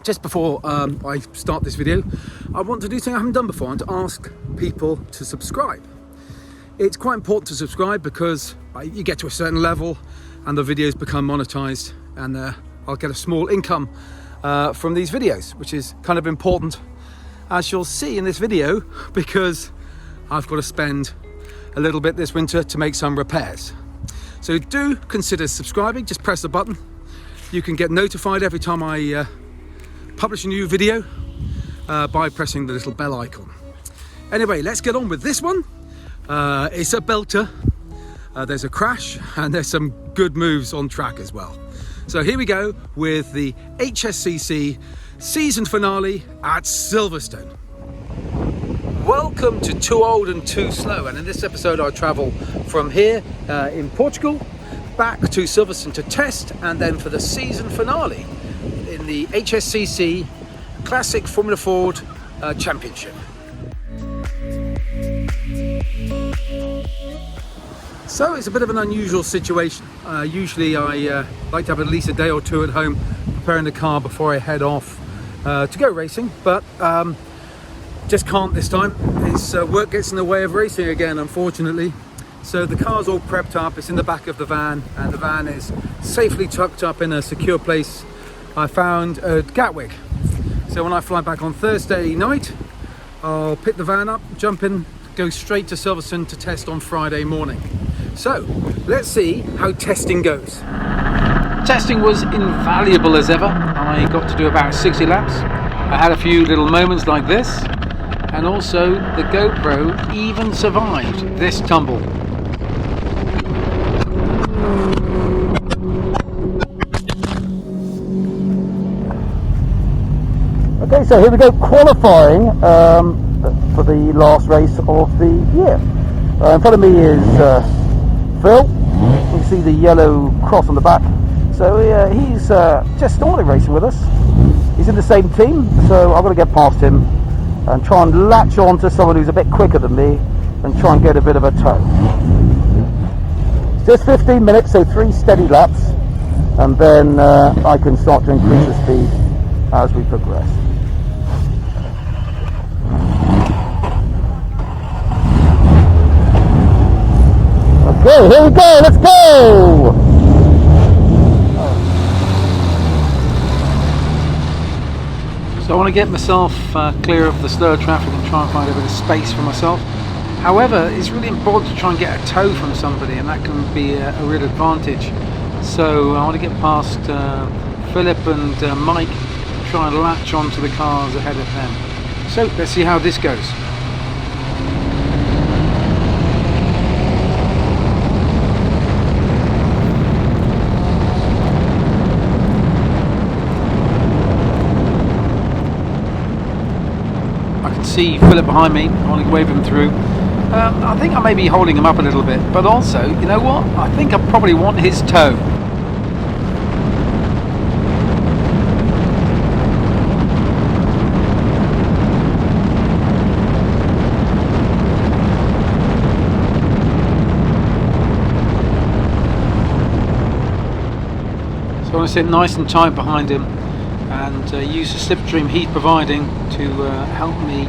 just before I start this video, I want to do something I haven't done before and to ask people to subscribe. It's quite important to subscribe because you get to a certain level and the videos become monetized, and I'll get a small income from these videos, which is kind of important, as you'll see in this video, because I've got to spend a little bit this winter to make some repairs. So do consider subscribing. Just press the button. You can get notified every time I publish a new video by pressing the little bell icon. Anyway, let's get on with this one. It's a belter. There's a crash and there's some good moves on track as well. So here we go with the HSCC season finale at Silverstone. Welcome to Too Old and Too Slow, and in this episode I travel from here in Portugal back to Silverstone to test, and then for the season finale in the HSCC Classic Formula Ford Championship. So it's a bit of an unusual situation. Usually I like to have at least a day or two at home preparing the car before I head off to go racing, but just can't this time. It's work gets in the way of racing again, unfortunately. So the car's all prepped up, it's in the back of the van, and the van is safely tucked up in a secure place I found at Gatwick. So when I fly back on Thursday night, I'll pick the van up, jump in, go straight to Silverstone to test on Friday morning. So let's see how testing goes. Testing was invaluable as ever. I got to do about 60 laps. I had a few little moments like this, and also the GoPro even survived this tumble. Okay, so here we go, qualifying for the last race of the year. In front of me is Phil. You can see the yellow cross on the back. So he's just started racing with us. He's in the same team, so I've got to get past him and try and latch on to someone who's a bit quicker than me and try and get a bit of a tow. Just 15 minutes, so 3 steady laps, and then I can start to increase the speed as we progress. Okay, here we go, let's go! So I want to get myself clear of the slower traffic and try and find a bit of space for myself. However, it's really important to try and get a tow from somebody, and that can be a real advantage. So I want to get past Philip and Mike, try and latch onto the cars ahead of them. So let's see how this goes. See Philip behind me. I want to wave him through. I think I may be holding him up a little bit, but also, you know what? I think I probably want his toe. So I want to sit nice and tight behind him and use the slipstream he's providing to help me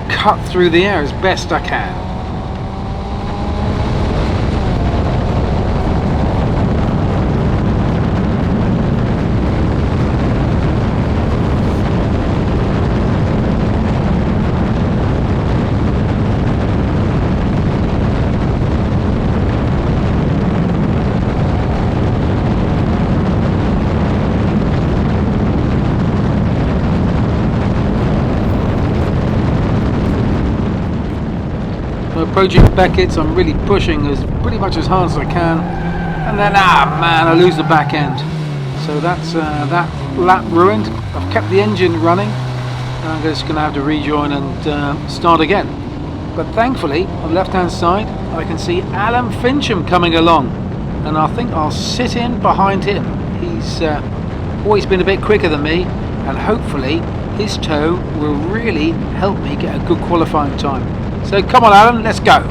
cut through the air as best I can. Approaching Beckett's, I'm really pushing pretty much as hard as I can, and then I lose the back end. So that's that lap ruined. I've kept the engine running. I'm just going to have to rejoin and start again. But thankfully, on the left hand side, I can see Alan Fincham coming along, and I think I'll sit in behind him. He's always been a bit quicker than me, and hopefully his tow will really help me get a good qualifying time. So come on Alan, let's go.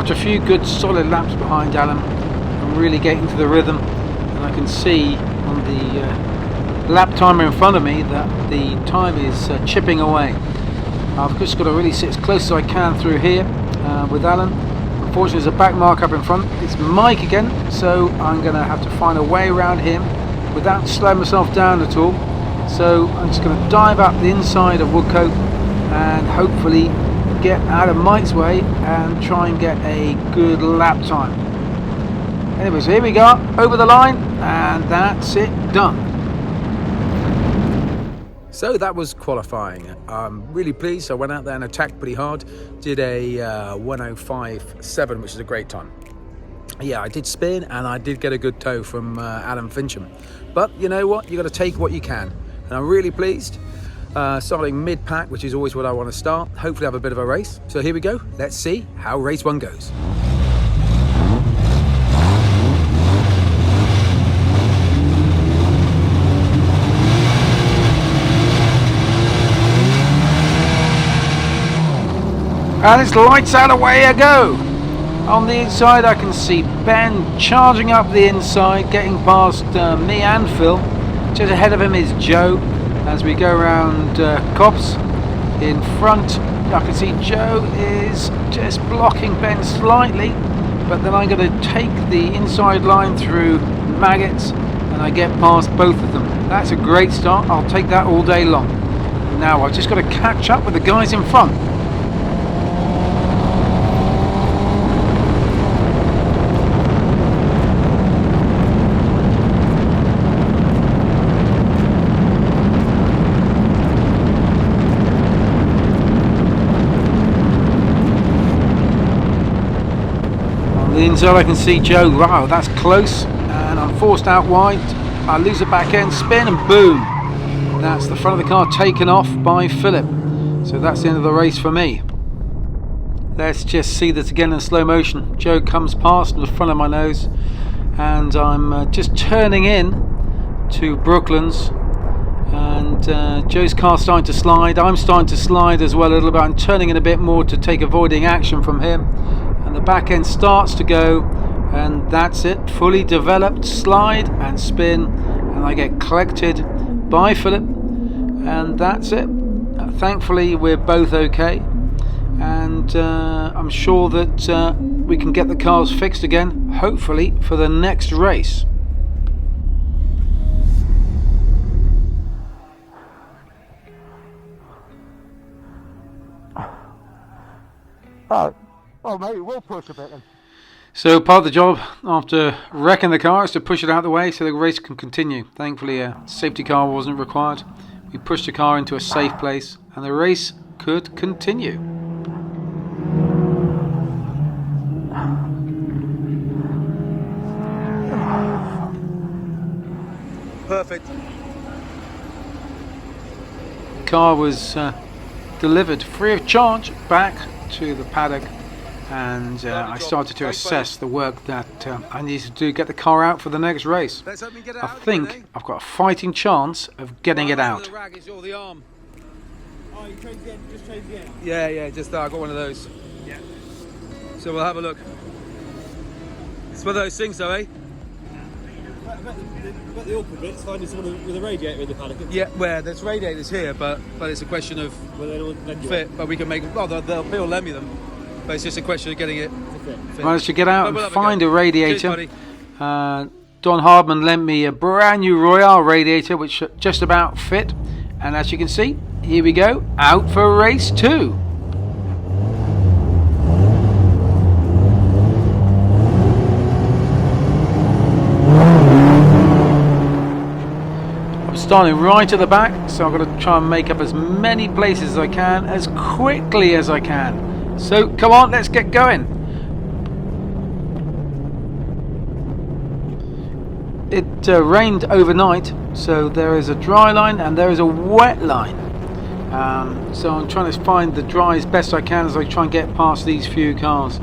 after a few good solid laps behind Alan, I'm really getting to the rhythm, and I can see on the lap timer in front of me that the time is chipping away. I've just got to really sit as close as I can through here with Alan. Unfortunately, there's a back mark up in front. It's Mike again, so I'm going to have to find a way around him without slowing myself down at all. So I'm just going to dive up the inside of Woodcote and hopefully get out of Mike's way and try and get a good lap time. Anyway, so here we go, over the line, and that's it, done. So that was qualifying. I'm really pleased. I went out there and attacked pretty hard. Did a 1:05.7, which is a great time. Yeah, I did spin and I did get a good tow from Adam Fincham. But you know what? You got to take what you can. And I'm really pleased. Starting mid-pack, which is always what I want to start. Hopefully have a bit of a race. So here we go. Let's see how race 1 goes. And it's lights out, away I go. On the inside I can see Ben charging up the inside, getting past me and Phil. Just ahead of him is Joe as we go around Cobbs. In front I can see Joe is just blocking Ben slightly, but then I'm going to take the inside line through Maggots and I get past both of them. That's a great start. I'll take that all day long. Now I've just got to catch up with the guys in front. The inside I can see Joe. Wow, that's close, and I'm forced out wide. I lose the back end, spin, and boom, that's the front of the car taken off by Philip. So that's the end of the race for me. Let's just see this again in slow motion. Joe comes past in the front of my nose, and I'm just turning in to Brooklands, and Joe's car's starting to slide. I'm starting to slide as well a little bit. I'm turning in a bit more to take avoiding action from him. And the back end starts to go, and that's it, fully developed slide and spin, and I get collected by Philip, and that's it. Thankfully we're both okay, and I'm sure that we can get the cars fixed again, hopefully for the next race. Oh mate, we'll push a bit then. So part of the job after wrecking the car is to push it out of the way so the race can continue. Thankfully a safety car wasn't required. We pushed the car into a safe place and the race could continue. Perfect. The car was delivered free of charge back to the paddock, and I started to assess the work that I needed to do to get the car out for the next race. I think I've got a fighting chance of getting it out. Yeah, just I got one of those. Yeah. So we'll have a look. It's one of those things though, eh? But the awkward bit's finding someone with a radiator in the paddock. Yeah, well, there's radiators here, but it's a question of fit. But we can make them. Well, they'll lend me them. But it's just a question of getting it fit. Managed to get out and find a radiator. Cheers, Don Hardman lent me a brand new Royale radiator, which just about fit. And as you can see, here we go, out for race 2. Starting right at the back, so I've got to try and make up as many places as I can as quickly as I can. So come on, let's get going. It rained overnight, so there is a dry line and there is a wet line. So I'm trying to find the dry as best I can as I try and get past these few cars.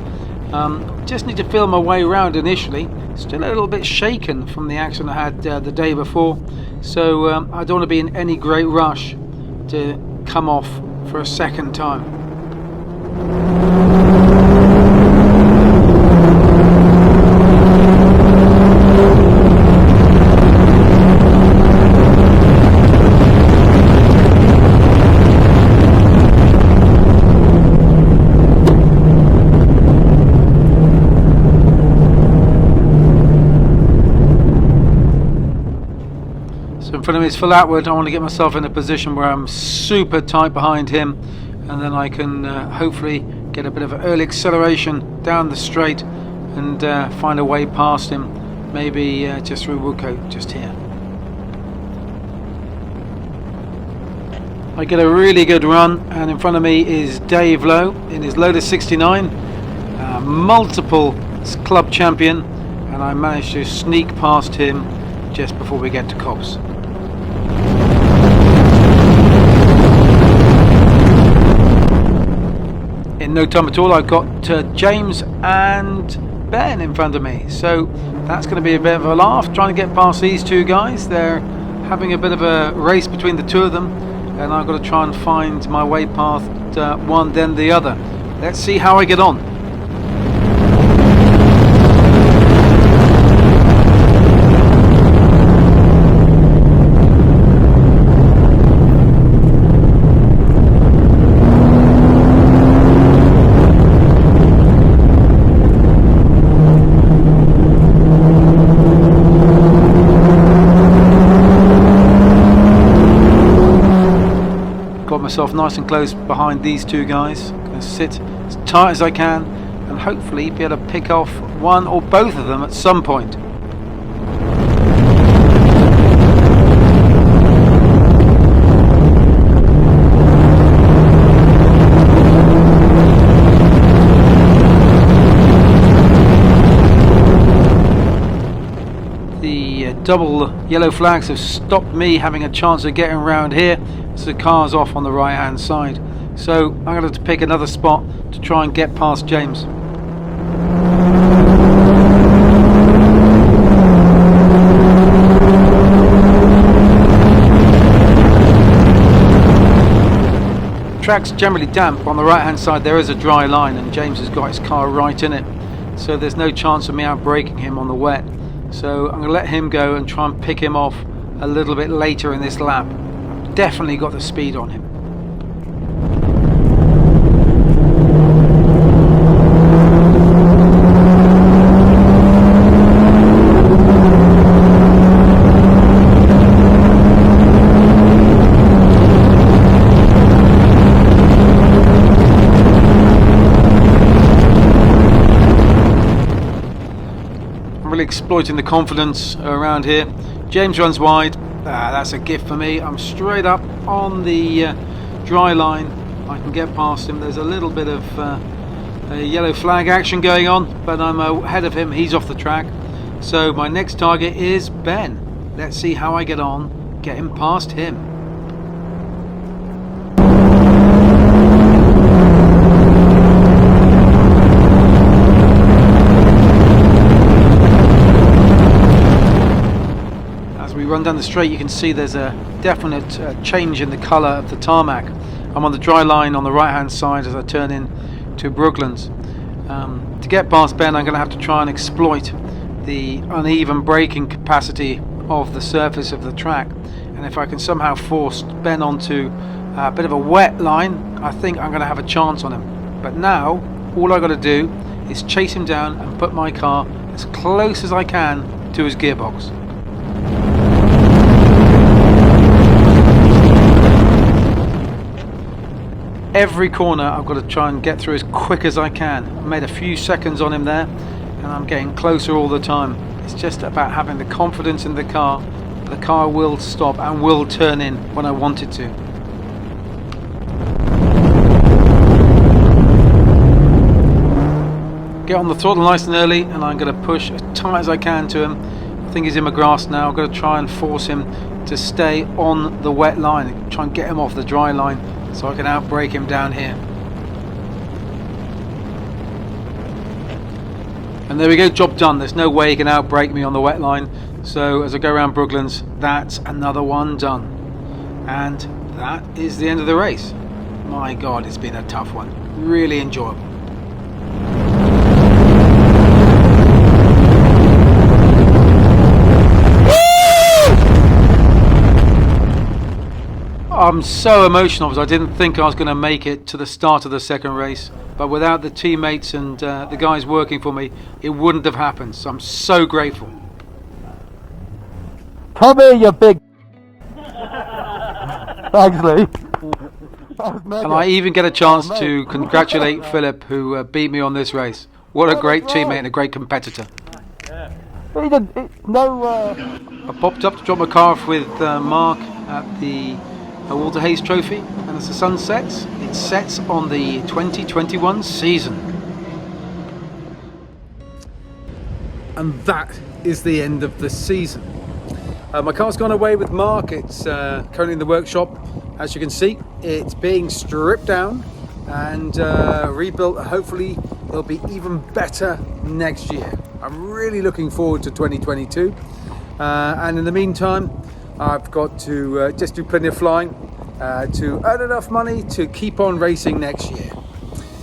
Just need to feel my way around initially. Still a little bit shaken from the accident I had the day before, so I don't want to be in any great rush to come off for a second time. So in front of me is Phil Atwood. I want to get myself in a position where I'm super tight behind him, and then I can hopefully get a bit of an early acceleration down the straight and find a way past him, maybe just through Woodcote, just here. I get a really good run, and in front of me is Dave Lowe in his Lotus 69, multiple club champion, and I managed to sneak past him just before we get to Cobbs. In no time at all, I've got James and Ben in front of me, so that's going to be a bit of a laugh trying to get past these two guys. They're having a bit of a race between the two of them, and I've got to try and find my way past one then the other. Let's see how I get on. Myself nice and close behind these two guys. I'm going to sit as tight as I can and hopefully be able to pick off one or both of them at some point. The double yellow flags have stopped me having a chance of getting around here. So the car's off on the right hand side, so I'm going to have to pick another spot to try and get past James. The track's generally damp. On the right hand side there is a dry line, and James has got his car right in it, so there's no chance of me out braking him on the wet. So I'm going to let him go and try and pick him off a little bit later in this lap. Definitely got the speed on him. I'm really exploiting the confidence around here. James runs wide. That's a gift for me. I'm straight up on the dry line. I can get past him. There's a little bit of yellow flag action going on, but I'm ahead of him. He's off the track. So my next target is Ben. Let's see how I get on getting past him. Run down the straight, you can see there's a definite change in the colour of the tarmac. I'm on the dry line on the right hand side as I turn in to Brooklands. To get past Ben, I'm going to have to try and exploit the uneven braking capacity of the surface of the track, and if I can somehow force Ben onto a bit of a wet line, I think I'm going to have a chance on him. But now all I've got to do is chase him down and put my car as close as I can to his gearbox. Every corner I've got to try and get through as quick as I can. I made a few seconds on him there, and I'm getting closer all the time. It's just about having the confidence in the car. The car will stop and will turn in when I want it to. Get on the throttle nice and early, and I'm going to push as tight as I can to him. I think he's in my grass now. I've got to try and force him to stay on the wet line, try and get him off the dry line, so I can outbrake him down here. And there we go, job done. There's no way he can outbrake me on the wet line. So as I go around Brooklands, that's another one done. And that is the end of the race. My God, it's been a tough one. Really enjoyable. I'm so emotional because I didn't think I was going to make it to the start of the second race, but without the teammates and the guys working for me, it wouldn't have happened. So I'm so grateful. Come here, you big Thanks, Lee. And I even get a chance to congratulate Philip, who beat me on this race. What a great teammate and a great competitor. He didn't, I popped up to drop my car off with Mark at the Walter Hayes Trophy, and as the sun sets, it sets on the 2021 season. And that is the end of the season. My car's gone away with Mark. It's currently in the workshop. As you can see, it's being stripped down and rebuilt. Hopefully it'll be even better next year. I'm really looking forward to 2022. And in the meantime, I've got to just do plenty of flying to earn enough money to keep on racing next year.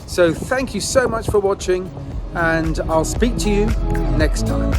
So thank you so much for watching, and I'll speak to you next time.